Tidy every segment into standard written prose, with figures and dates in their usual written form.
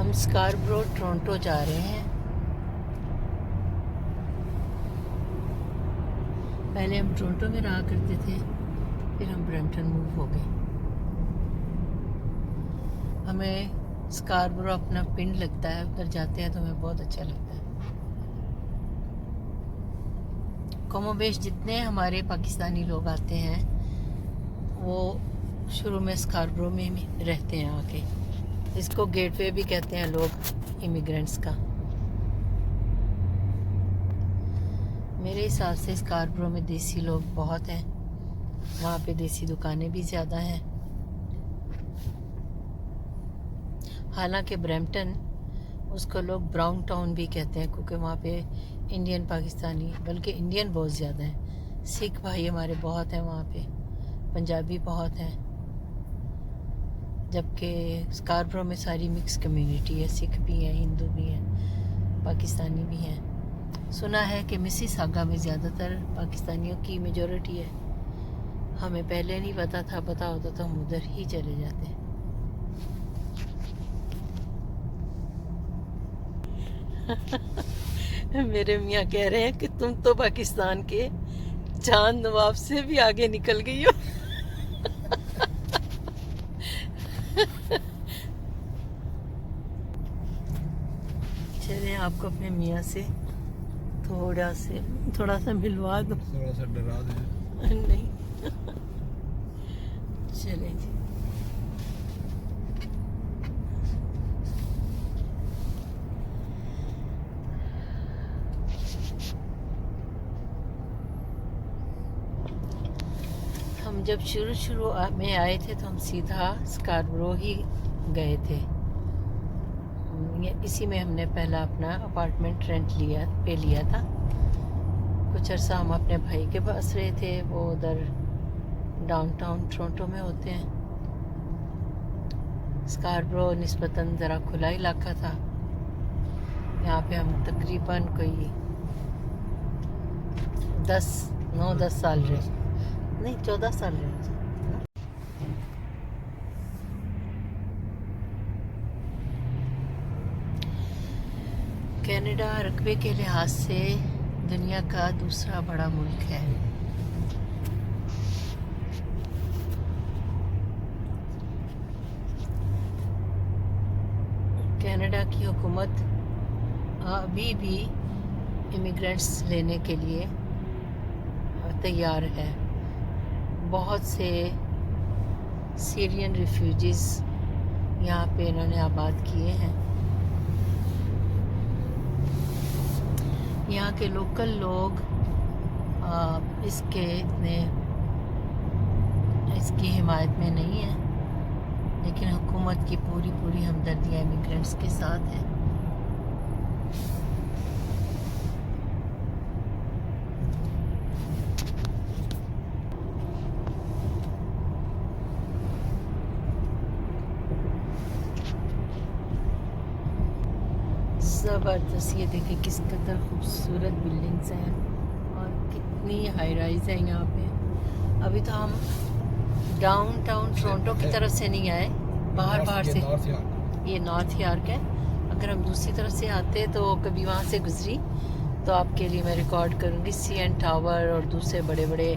हम Scarborough Toronto जा रहे हैं। पहले हम टोरंटो में रहा करते थे, फिर हम ब्रैम्पटन मूव हो गए। हमें स्कारब्रो अपना पिंड लगता है, उधर जाते हैं तो हमें बहुत अच्छा लगता है। कमोबेश जितने हमारे पाकिस्तानी लोग आते हैं वो शुरू में स्कारब्रो में रहते हैं आके। इसको गेटवे भी कहते हैं लोग इमिग्रेंट्स का। मेरे हिसाब से स्कारब्रो में देसी लोग बहुत हैं, वहाँ पे देसी दुकानें भी ज़्यादा हैं। हालांकि ब्रैम्पटन उसको लोग ब्राउन टाउन भी कहते हैं, क्योंकि वहाँ पे इंडियन पाकिस्तानी, बल्कि इंडियन बहुत ज़्यादा हैं। सिख भाई हमारे बहुत हैं वहाँ पे, पंजाबी बहुत हैं। जबकि स्कारब्रो में सारी मिक्स कम्युनिटी है, सिख भी हैं, हिंदू भी हैं, पाकिस्तानी भी हैं। सुना है कि मिसिसागा में ज़्यादातर पाकिस्तानियों की मेजॉरिटी है। हमें पहले नहीं पता था, पता होता तो हम उधर ही चले जाते। मेरे मियाँ कह रहे हैं कि तुम तो पाकिस्तान के चांद नवाब से भी आगे निकल गई हो। चलिए आपको अपने मियाँ से थोड़ा सा मिलवा दो, थोड़ा सा डरा दे। नहीं चलें जी। हम जब शुरू में आए थे तो हम सीधा स्कारब्रो ही गए थे। इसी में हमने पहला अपना अपार्टमेंट पे लिया था। कुछ अर्सा हम अपने भाई के पास रहे थे, वो उधर डाउनटाउन टोरंटो में होते हैं। स्कारब्रो निस्बतन ज़रा खुला इलाका था। यहाँ पे हम तकरीबन कोई 9-10 साल रहे, नहीं 14 साल रहे। कनाडा रकबे के लिहाज से दुनिया का दूसरा बड़ा मुल्क है। कनाडा की हुकूमत अभी भी इमिग्रेंट्स लेने के लिए तैयार है। बहुत से सीरियन रिफ्यूजीज़ यहाँ पे इन्होंने आबाद किए हैं। यहाँ के लोकल लोग इसकी हिमायत में नहीं है, लेकिन हुकूमत की पूरी हमदर्दियाँ इमिग्रेंट्स के साथ है। ज़बरदस्त, ये देखें किस कदर खूबसूरत बिल्डिंग्स हैं और कितनी हाई राइज है यहाँ पे। अभी तो हम डाउनटाउन टोरंटो की तरफ से नहीं आए, बाहर से। ये नॉर्थ यॉर्क है। अगर हम दूसरी तरफ से आते तो कभी वहाँ से गुजरी तो आपके लिए मैं रिकॉर्ड करूँगी। CN टावर और दूसरे बड़े बड़े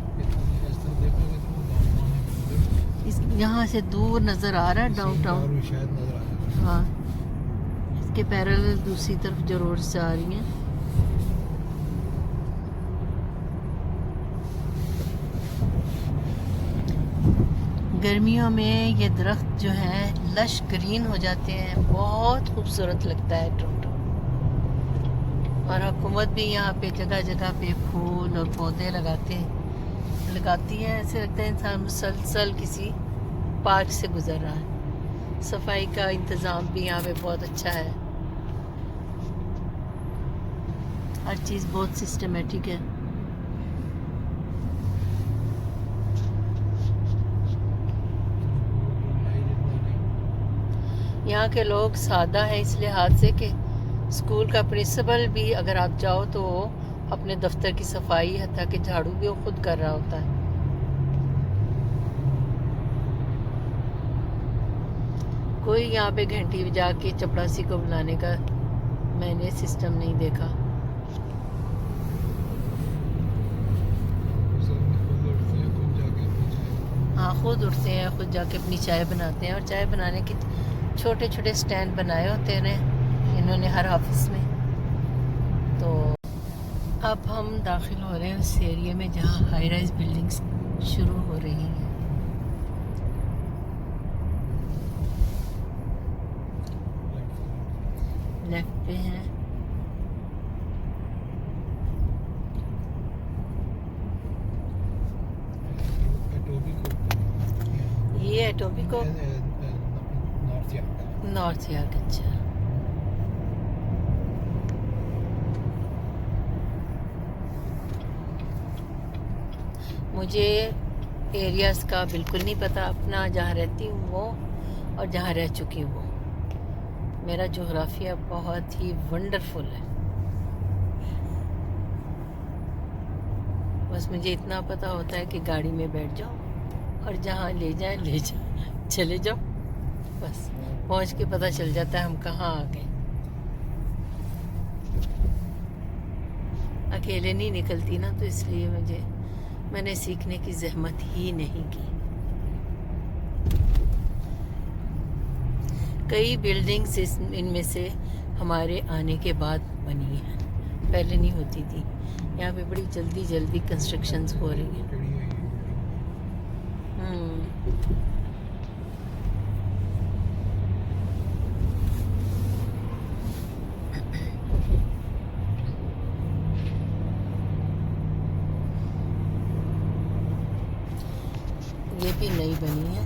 यहाँ से दूर नज़र आ रहा है डाउनटाउन। हाँ, इसके पैरेलल दूसरी तरफ जो रोड से आ रही हैं। गर्मियों में ये दरख्त जो हैं लश ग्रीन हो जाते हैं, बहुत खूबसूरत लगता है टोरंटो। और हुकूमत भी यहाँ पे जगह जगह पे फूल और पौधे लगाती है। ऐसे लगता है इंसान मुसलसल किसी पार्क से गुजर रहा है। सफाई का इंतज़ाम भी यहाँ पे बहुत अच्छा है। हर चीज़ बहुत सिस्टमेटिक है। यहाँ के लोग सादा हैं इस लिहाज से कि स्कूल का प्रिंसिपल भी अगर आप जाओ तो अपने दफ्तर की सफाई, हत्ता कि झाड़ू भी वो खुद कर रहा होता है। कोई यहाँ पे घंटी बजा के चपड़ासी को बुलाने का मैंने सिस्टम नहीं देखा। हाँ, खुद उठते हैं, खुद जाके अपनी चाय बनाते हैं, और चाय बनाने के छोटे छोटे स्टैंड बनाए होते हैं इन्होंने हर ऑफिस में। तो अब हम दाखिल हो रहे हैं उस एरिया में जहाँ हाई राइज बिल्डिंग्स शुरू हो रही हैं। लेफ्ट पे हैं। ये एटोबिको नॉर्थ यार्ड। अच्छा, मुझे एरियाज़ का बिल्कुल नहीं पता। अपना जहाँ रहती हूँ वो और जहाँ रह चुकी हूँ वो, मेरा जोग्राफिया बहुत ही वंडरफुल है। बस मुझे इतना पता होता है कि गाड़ी में बैठ जाओ और जहाँ ले जाए ले जाओ, चले जाओ, बस पहुँच के पता चल जाता है हम कहाँ आ गए। अकेले नहीं निकलती ना, तो इसलिए मैंने सीखने की जहमत ही नहीं की। कई बिल्डिंग्स इनमें से हमारे आने के बाद बनी हैं, पहले नहीं होती थी। यहाँ पे बड़ी जल्दी जल्दी कंस्ट्रक्शंस हो रही हैं। ये भी नई बनी है।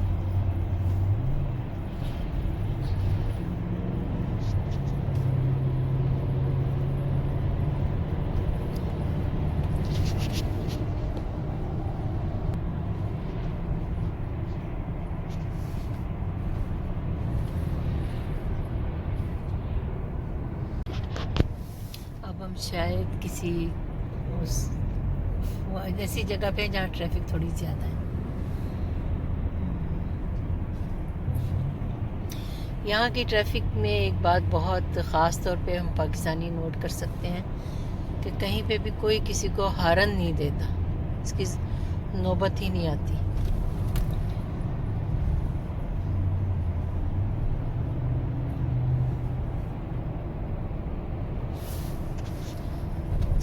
अब हम शायद किसी उस ऐसी जगह पे जहाँ ट्रैफिक थोड़ी ज़्यादा है। यहाँ की ट्रैफिक में एक बात बहुत ख़ास तौर पे हम पाकिस्तानी नोट कर सकते हैं कि कहीं पे भी कोई किसी को हारन नहीं देता, इसकी नौबत ही नहीं आती।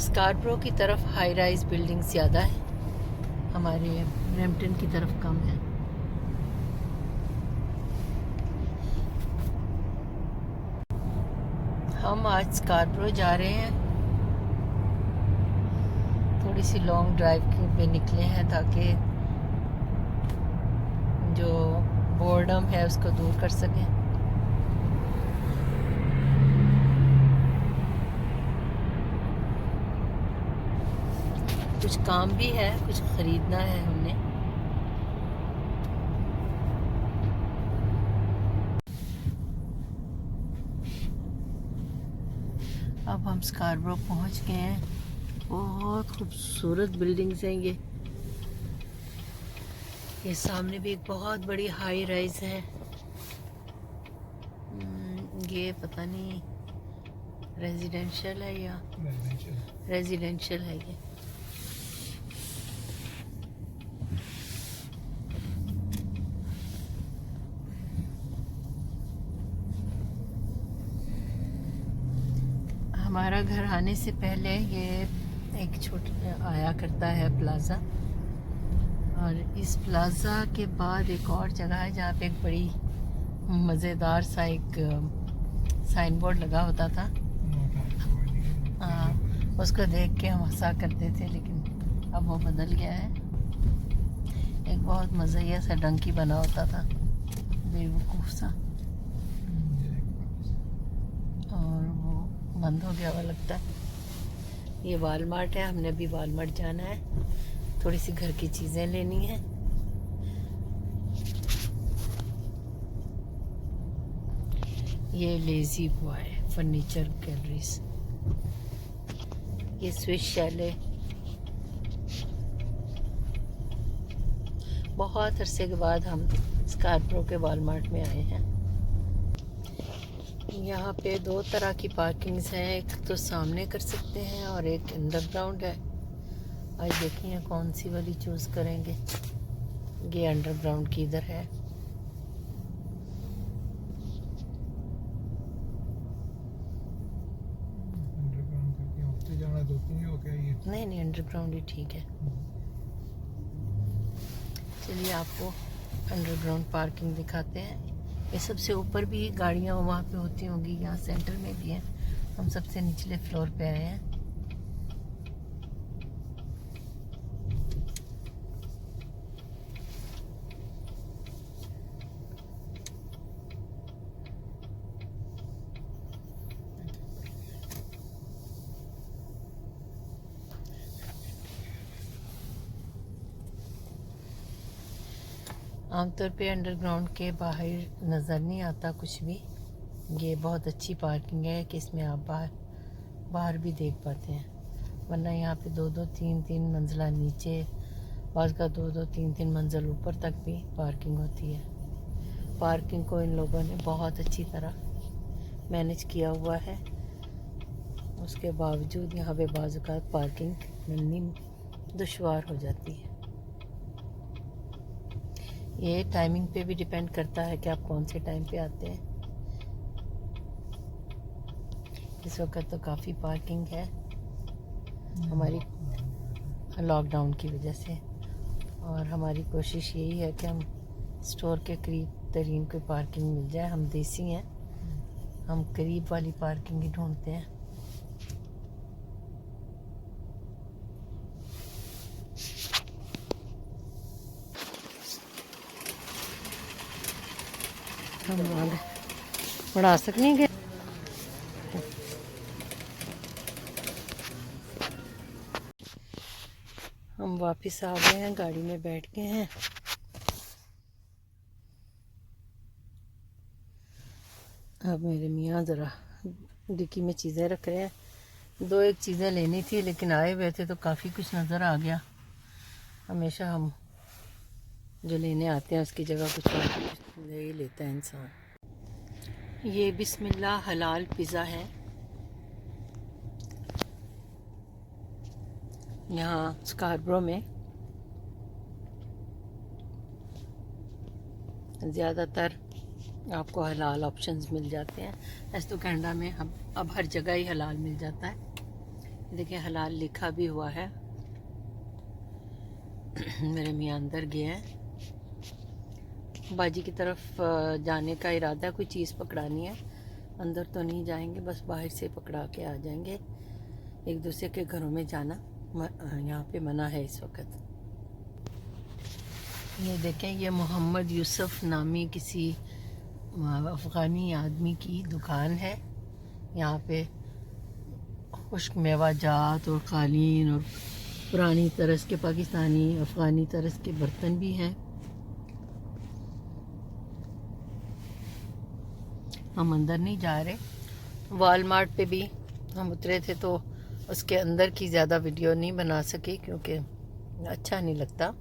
स्कारब्रो की तरफ हाई राइज बिल्डिंग ज़्यादा है, हमारे ब्रैम्पटन की तरफ कम है। हम आज स्कारब्रो जा रहे हैं, थोड़ी सी लॉन्ग ड्राइव पे निकले हैं ताकि जो बोर्डम है उसको दूर कर सकें। कुछ काम भी है, कुछ ख़रीदना है हमने। अब हम स्कारब्रो पहुंच गए हैं। बहुत खूबसूरत बिल्डिंग्स हैं ये सामने भी एक बहुत बड़ी हाई राइज है। ये पता नहीं रेजिडेंशियल है या रेजिडेंशियल है ये। हमारा घर आने से पहले ये एक छोटा आया करता है प्लाज़ा, और इस प्लाज़ा के बाद एक और जगह है जहाँ पे एक बड़ी मज़ेदार सा एक साइन बोर्ड लगा होता था। उसको देख के हम हंसा करते थे, लेकिन अब वो बदल गया है। एक बहुत मज़ेदार सा डंकी बना होता था, बेवकूफ़ सा, और वो बंद हो गया हुआ लगता है। ये वालमार्ट है, हमने अभी वालमार्ट जाना है, थोड़ी सी घर की चीज़ें लेनी है। ये लेज़ी बॉय फर्नीचर गैलरीज, ये स्विस शैले। बहुत अरसे के बाद हम स्कारब्रो के वालमार्ट में आए हैं। यहाँ पे दो तरह की पार्किंग्स हैं, एक तो सामने कर सकते हैं और एक अंडरग्राउंड है। आज देखिए कौन सी वाली चूज़ करेंगे। ये अंडरग्राउंड की इधर है। अंडरग्राउंड करके ऑफिस जाना दो तीन ही हो गया ये। नहीं अंडरग्राउंड ही ठीक है। चलिए आपको अंडरग्राउंड पार्किंग दिखाते हैं। ये सबसे ऊपर भी गाड़ियाँ वहाँ पे होती होंगी, यहाँ सेंटर में भी हैं। हम सबसे निचले फ्लोर पे आए हैं। आमतौर पे अंडरग्राउंड के बाहर नज़र नहीं आता कुछ भी। ये बहुत अच्छी पार्किंग है कि इसमें आप बाहर भी देख पाते हैं, वरना यहाँ पे दो दो तीन तीन मंजिला नीचे, बाज़ का दो दो तीन तीन मंजिल ऊपर तक भी पार्किंग होती है। पार्किंग को इन लोगों ने बहुत अच्छी तरह मैनेज किया हुआ है। उसके बावजूद यहाँ पे बाज़ औक़ात पार्किंग मिलनी दुश्वार हो जाती है। ये टाइमिंग पे भी डिपेंड करता है कि आप कौन से टाइम पे आते हैं। इस वक्त तो काफ़ी पार्किंग है हमारी लॉकडाउन की वजह से, और हमारी कोशिश यही है कि हम स्टोर के करीब तरीन कोई पार्किंग मिल जाए। हम देसी हैं, हम करीब वाली पार्किंग ही ढूंढते हैं। हम आगे बढ़ा सकेंगे। हम वापस आ गए हैं, गाड़ी में बैठ गए हैं। अब मेरे मियाँ ज़रा डिक्की में चीज़ें रख रहे हैं। दो एक चीज़ें लेनी थी, लेकिन आए हुए थे तो काफ़ी कुछ नज़र आ गया। हमेशा हम जो लेने आते हैं उसकी जगह कुछ और ले ही लेता है इंसान। ये बिस्मिल्लाह हलाल पिज़्ज़ा है। यहाँ स्कारब्रो में ज़्यादातर आपको हलाल ऑप्शंस मिल जाते हैं। ऐसे तो कनाडा में हम अब हर जगह ही हलाल मिल जाता है। देखिए हलाल लिखा भी हुआ है। मेरे मियाँ अंदर गए हैं, बाजी की तरफ जाने का इरादा, कोई चीज़ पकड़ानी है। अंदर तो नहीं जाएंगे, बस बाहर से पकड़ा के आ जाएंगे। एक दूसरे के घरों में जाना यहाँ पे मना है इस वक्त। ये देखें, ये मोहम्मद यूसुफ नामी किसी अफ़गानी आदमी की दुकान है। यहाँ पे खुश्क मेवा जात और क़ालीन और पुरानी तरस के पाकिस्तानी अफ़गानी तरस के बर्तन भी हैं। हम अंदर नहीं जा रहे। वॉलमार्ट पे भी हम उतरे थे तो उसके अंदर की ज़्यादा वीडियो नहीं बना सके क्योंकि अच्छा नहीं लगता।